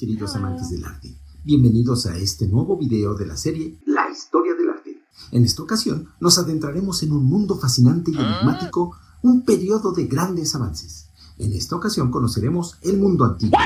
queridos amantes del arte. Bienvenidos a este nuevo video de la serie La Historia del Arte. En esta ocasión nos adentraremos en un mundo fascinante y enigmático, un periodo de grandes avances. En esta ocasión conoceremos el mundo antiguo,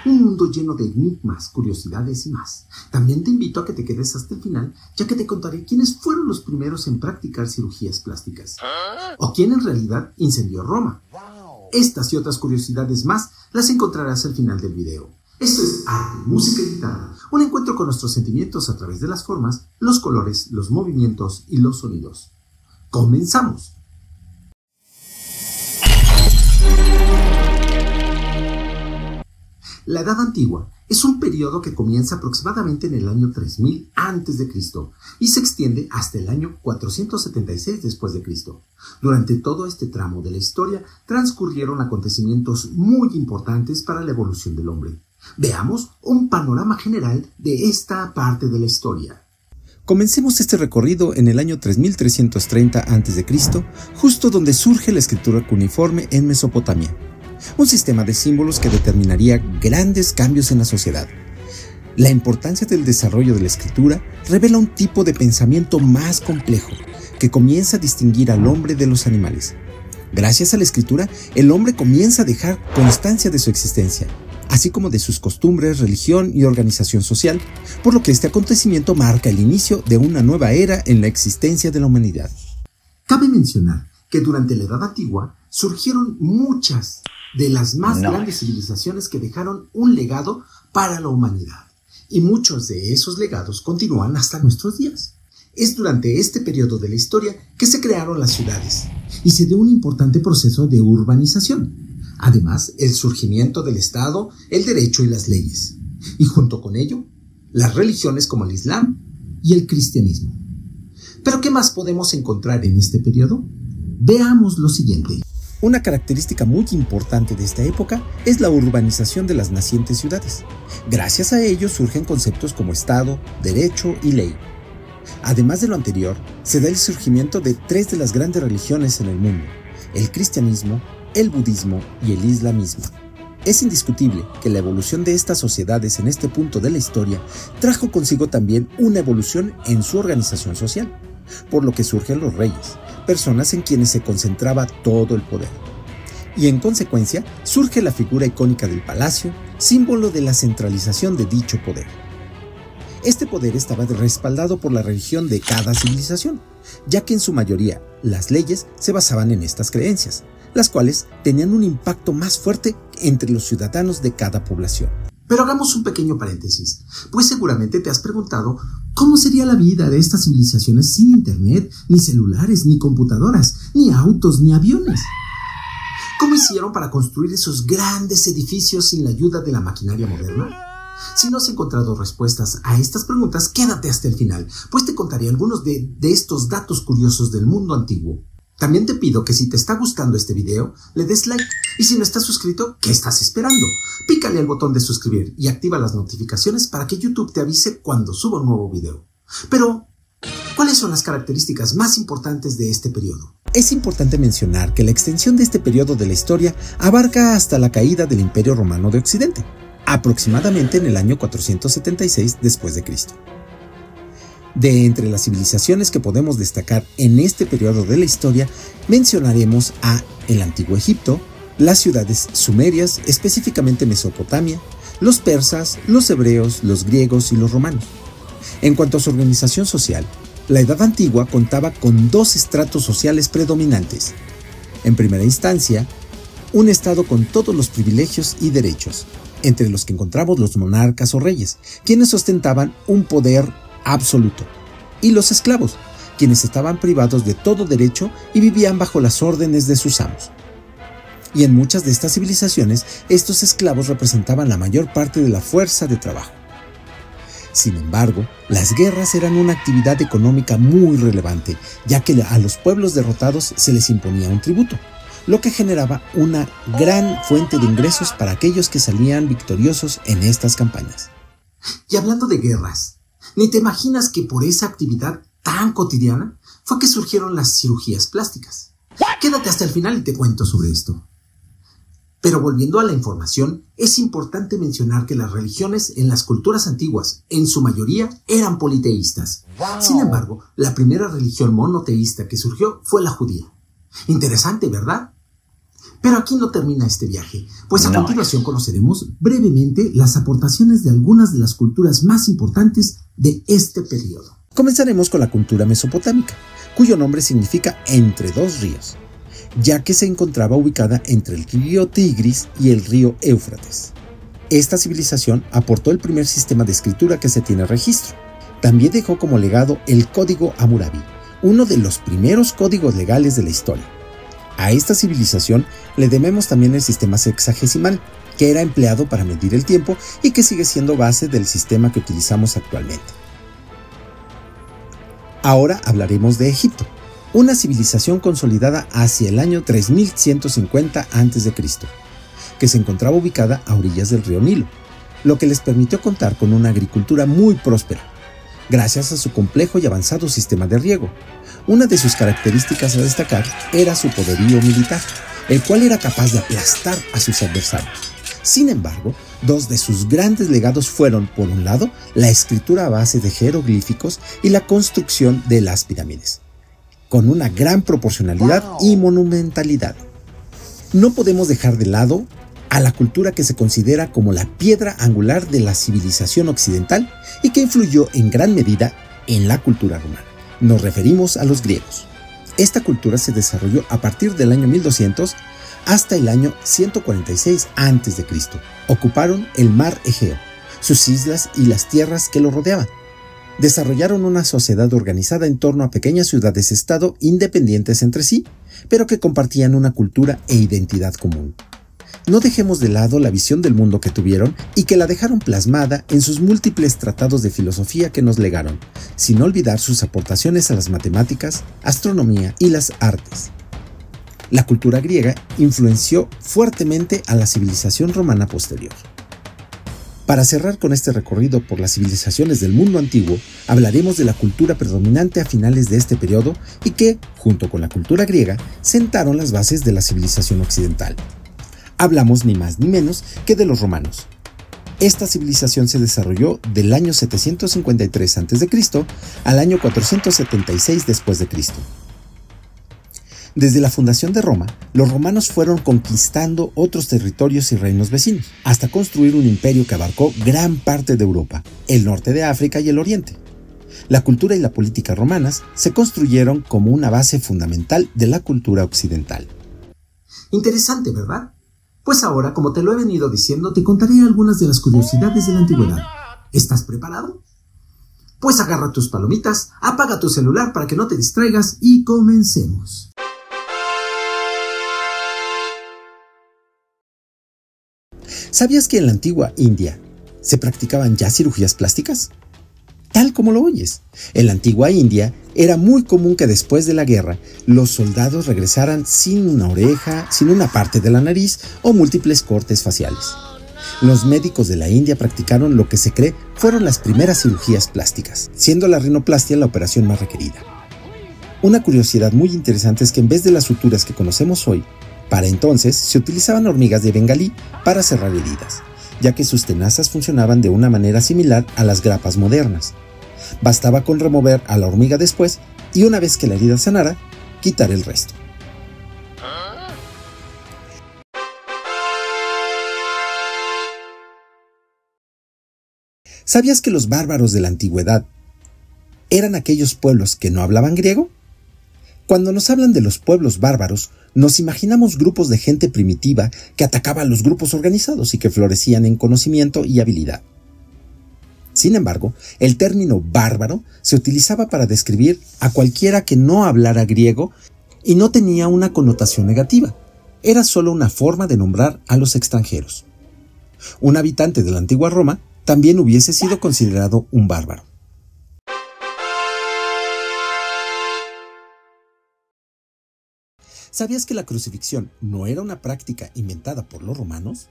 un mundo lleno de enigmas, curiosidades y más. También te invito a que te quedes hasta el final, ya que te contaré quiénes fueron los primeros en practicar cirugías plásticas, o quién en realidad incendió Roma. Estas y otras curiosidades más las encontrarás al final del video. Esto es Arte, Música y Guitarra, un encuentro con nuestros sentimientos a través de las formas, los colores, los movimientos y los sonidos. ¡Comenzamos! La Edad Antigua es un periodo que comienza aproximadamente en el año 3000 a.C. y se extiende hasta el año 476 después de Cristo. Durante todo este tramo de la historia transcurrieron acontecimientos muy importantes para la evolución del hombre. Veamos un panorama general de esta parte de la historia. Comencemos este recorrido en el año 3330 a.C., justo donde surge la escritura cuneiforme en Mesopotamia. Un sistema de símbolos que determinaría grandes cambios en la sociedad. La importancia del desarrollo de la escritura revela un tipo de pensamiento más complejo, que comienza a distinguir al hombre de los animales. Gracias a la escritura, el hombre comienza a dejar constancia de su existencia, así como de sus costumbres, religión y organización social, por lo que este acontecimiento marca el inicio de una nueva era en la existencia de la humanidad. Cabe mencionar que durante la Edad Antigua surgieron muchas de las más grandes civilizaciones que dejaron un legado para la humanidad, y muchos de esos legados continúan hasta nuestros días. Es durante este periodo de la historia que se crearon las ciudades, y se dio un importante proceso de urbanización. Además, el surgimiento del Estado, el derecho y las leyes, y junto con ello, las religiones como el Islam y el cristianismo. ¿Pero qué más podemos encontrar en este periodo? Veamos lo siguiente. Una característica muy importante de esta época es la urbanización de las nacientes ciudades. Gracias a ello surgen conceptos como Estado, Derecho y Ley. Además de lo anterior, se da el surgimiento de tres de las grandes religiones en el mundo: el cristianismo, el budismo y el islamismo. Es indiscutible que la evolución de estas sociedades en este punto de la historia trajo consigo también una evolución en su organización social, por lo que surgen los reyes, personas en quienes se concentraba todo el poder. Y en consecuencia surge la figura icónica del palacio, símbolo de la centralización de dicho poder. Este poder estaba respaldado por la religión de cada civilización, ya que en su mayoría las leyes se basaban en estas creencias, las cuales tenían un impacto más fuerte entre los ciudadanos de cada población. Pero hagamos un pequeño paréntesis, pues seguramente te has preguntado cómo sería la vida de estas civilizaciones sin internet, ni celulares, ni computadoras, ni autos, ni aviones. ¿Cómo hicieron para construir esos grandes edificios sin la ayuda de la maquinaria moderna? Si no has encontrado respuestas a estas preguntas, quédate hasta el final, pues te contaré algunos de estos datos curiosos del mundo antiguo. También te pido que si te está gustando este video, le des like, y si no estás suscrito, ¿qué estás esperando? Pícale al botón de suscribir y activa las notificaciones para que YouTube te avise cuando suba un nuevo video. Pero, ¿cuáles son las características más importantes de este periodo? Es importante mencionar que la extensión de este periodo de la historia abarca hasta la caída del Imperio Romano de Occidente, aproximadamente en el año 476 después de Cristo. De entre las civilizaciones que podemos destacar en este periodo de la historia, mencionaremos a el Antiguo Egipto, las ciudades sumerias, específicamente Mesopotamia, los persas, los hebreos, los griegos y los romanos. En cuanto a su organización social, la Edad Antigua contaba con dos estratos sociales predominantes. En primera instancia, un estado con todos los privilegios y derechos, entre los que encontramos los monarcas o reyes, quienes ostentaban un poder absoluto, y los esclavos, quienes estaban privados de todo derecho y vivían bajo las órdenes de sus amos. Y en muchas de estas civilizaciones, estos esclavos representaban la mayor parte de la fuerza de trabajo. Sin embargo, las guerras eran una actividad económica muy relevante, ya que a los pueblos derrotados se les imponía un tributo, lo que generaba una gran fuente de ingresos para aquellos que salían victoriosos en estas campañas. Y hablando de guerras, ¿ni te imaginas que por esa actividad tan cotidiana fue que surgieron las cirugías plásticas? Quédate hasta el final y te cuento sobre esto. Pero volviendo a la información, es importante mencionar que las religiones en las culturas antiguas, en su mayoría, eran politeístas. Sin embargo, la primera religión monoteísta que surgió fue la judía. Interesante, ¿verdad? Pero aquí no termina este viaje, pues a continuación conoceremos brevemente las aportaciones de algunas de las culturas más importantes de este periodo. Comenzaremos con la cultura mesopotámica, cuyo nombre significa entre dos ríos, ya que se encontraba ubicada entre el río Tigris y el río Éufrates. Esta civilización aportó el primer sistema de escritura que se tiene registro. También dejó como legado el Código Hammurabi, uno de los primeros códigos legales de la historia. A esta civilización le debemos también el sistema sexagesimal, que era empleado para medir el tiempo y que sigue siendo base del sistema que utilizamos actualmente. Ahora hablaremos de Egipto, una civilización consolidada hacia el año 3150 a.C., que se encontraba ubicada a orillas del río Nilo, lo que les permitió contar con una agricultura muy próspera, gracias a su complejo y avanzado sistema de riego. Una de sus características a destacar era su poderío militar, el cual era capaz de aplastar a sus adversarios. Sin embargo, dos de sus grandes legados fueron, por un lado, la escritura a base de jeroglíficos y la construcción de las pirámides, con una gran proporcionalidad y monumentalidad. No podemos dejar de lado a la cultura que se considera como la piedra angular de la civilización occidental y que influyó en gran medida en la cultura romana. Nos referimos a los griegos. Esta cultura se desarrolló a partir del año 1200 hasta el año 146 a.C. Ocuparon el mar Egeo, sus islas y las tierras que lo rodeaban. Desarrollaron una sociedad organizada en torno a pequeñas ciudades-estado independientes entre sí, pero que compartían una cultura e identidad común. No dejemos de lado la visión del mundo que tuvieron y que la dejaron plasmada en sus múltiples tratados de filosofía que nos legaron, sin olvidar sus aportaciones a las matemáticas, astronomía y las artes. La cultura griega influenció fuertemente a la civilización romana posterior. Para cerrar con este recorrido por las civilizaciones del mundo antiguo, hablaremos de la cultura predominante a finales de este periodo y que, junto con la cultura griega, sentaron las bases de la civilización occidental. Hablamos ni más ni menos que de los romanos. Esta civilización se desarrolló del año 753 a.C. al año 476 d.C. Desde la fundación de Roma, los romanos fueron conquistando otros territorios y reinos vecinos, hasta construir un imperio que abarcó gran parte de Europa, el norte de África y el oriente. La cultura y la política romanas se construyeron como una base fundamental de la cultura occidental. Interesante, ¿verdad? Pues ahora, como te lo he venido diciendo, te contaré algunas de las curiosidades de la antigüedad. ¿Estás preparado? Pues agarra tus palomitas, apaga tu celular para que no te distraigas y comencemos. ¿Sabías que en la antigua India se practicaban ya cirugías plásticas? Tal como lo oyes. En la antigua India era muy común que después de la guerra los soldados regresaran sin una oreja, sin una parte de la nariz o múltiples cortes faciales. Los médicos de la India practicaron lo que se cree fueron las primeras cirugías plásticas, siendo la rinoplastia la operación más requerida. Una curiosidad muy interesante es que en vez de las suturas que conocemos hoy, para entonces se utilizaban hormigas de bengalí para cerrar heridas, ya que sus tenazas funcionaban de una manera similar a las grapas modernas. Bastaba con remover a la hormiga después y una vez que la herida sanara, quitar el resto. ¿Sabías que los bárbaros de la antigüedad eran aquellos pueblos que no hablaban griego? Cuando nos hablan de los pueblos bárbaros, nos imaginamos grupos de gente primitiva que atacaba a los grupos organizados y que florecían en conocimiento y habilidad. Sin embargo, el término bárbaro se utilizaba para describir a cualquiera que no hablara griego y no tenía una connotación negativa. Era solo una forma de nombrar a los extranjeros. Un habitante de la antigua Roma también hubiese sido considerado un bárbaro. ¿Sabías que la crucifixión no era una práctica inventada por los romanos?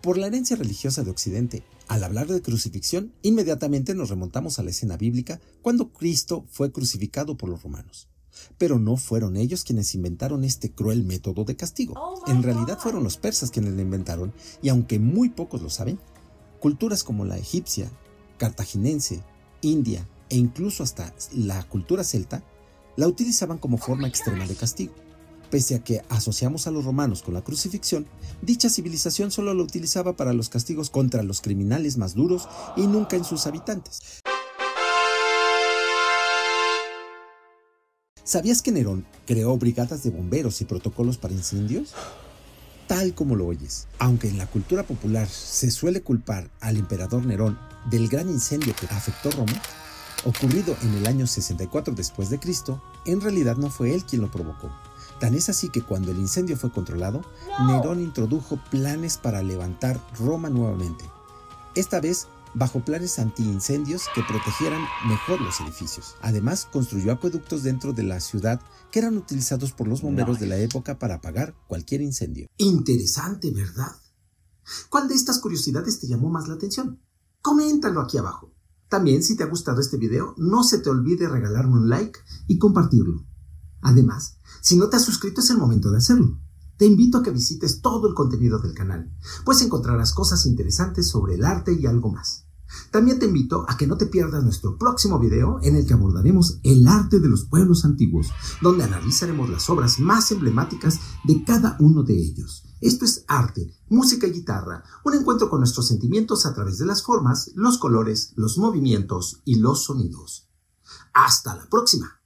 Por la herencia religiosa de Occidente, al hablar de crucifixión, inmediatamente nos remontamos a la escena bíblica cuando Cristo fue crucificado por los romanos. Pero no fueron ellos quienes inventaron este cruel método de castigo. En realidad fueron los persas quienes lo inventaron, y aunque muy pocos lo saben, culturas como la egipcia, cartaginense, india e incluso hasta la cultura celta la utilizaban como forma extrema de castigo. Pese a que asociamos a los romanos con la crucifixión, dicha civilización solo lo utilizaba para los castigos contra los criminales más duros y nunca en sus habitantes. ¿Sabías que Nerón creó brigadas de bomberos y protocolos para incendios? Tal como lo oyes. Aunque en la cultura popular se suele culpar al emperador Nerón del gran incendio que afectó Roma, ocurrido en el año 64 después de Cristo, en realidad no fue él quien lo provocó. Tan es así que cuando el incendio fue controlado, Nerón introdujo planes para levantar Roma nuevamente. Esta vez bajo planes antiincendios que protegieran mejor los edificios. Además, construyó acueductos dentro de la ciudad que eran utilizados por los bomberos de la época para apagar cualquier incendio. Interesante, ¿verdad? ¿Cuál de estas curiosidades te llamó más la atención? Coméntalo aquí abajo. También, si te ha gustado este video, no se te olvide regalarme un like y compartirlo. Además, si no te has suscrito, es el momento de hacerlo. Te invito a que visites todo el contenido del canal, pues encontrarás cosas interesantes sobre el arte y algo más. También te invito a que no te pierdas nuestro próximo video en el que abordaremos el arte de los pueblos antiguos, donde analizaremos las obras más emblemáticas de cada uno de ellos. Esto es arte, música y guitarra, un encuentro con nuestros sentimientos a través de las formas, los colores, los movimientos y los sonidos. ¡Hasta la próxima!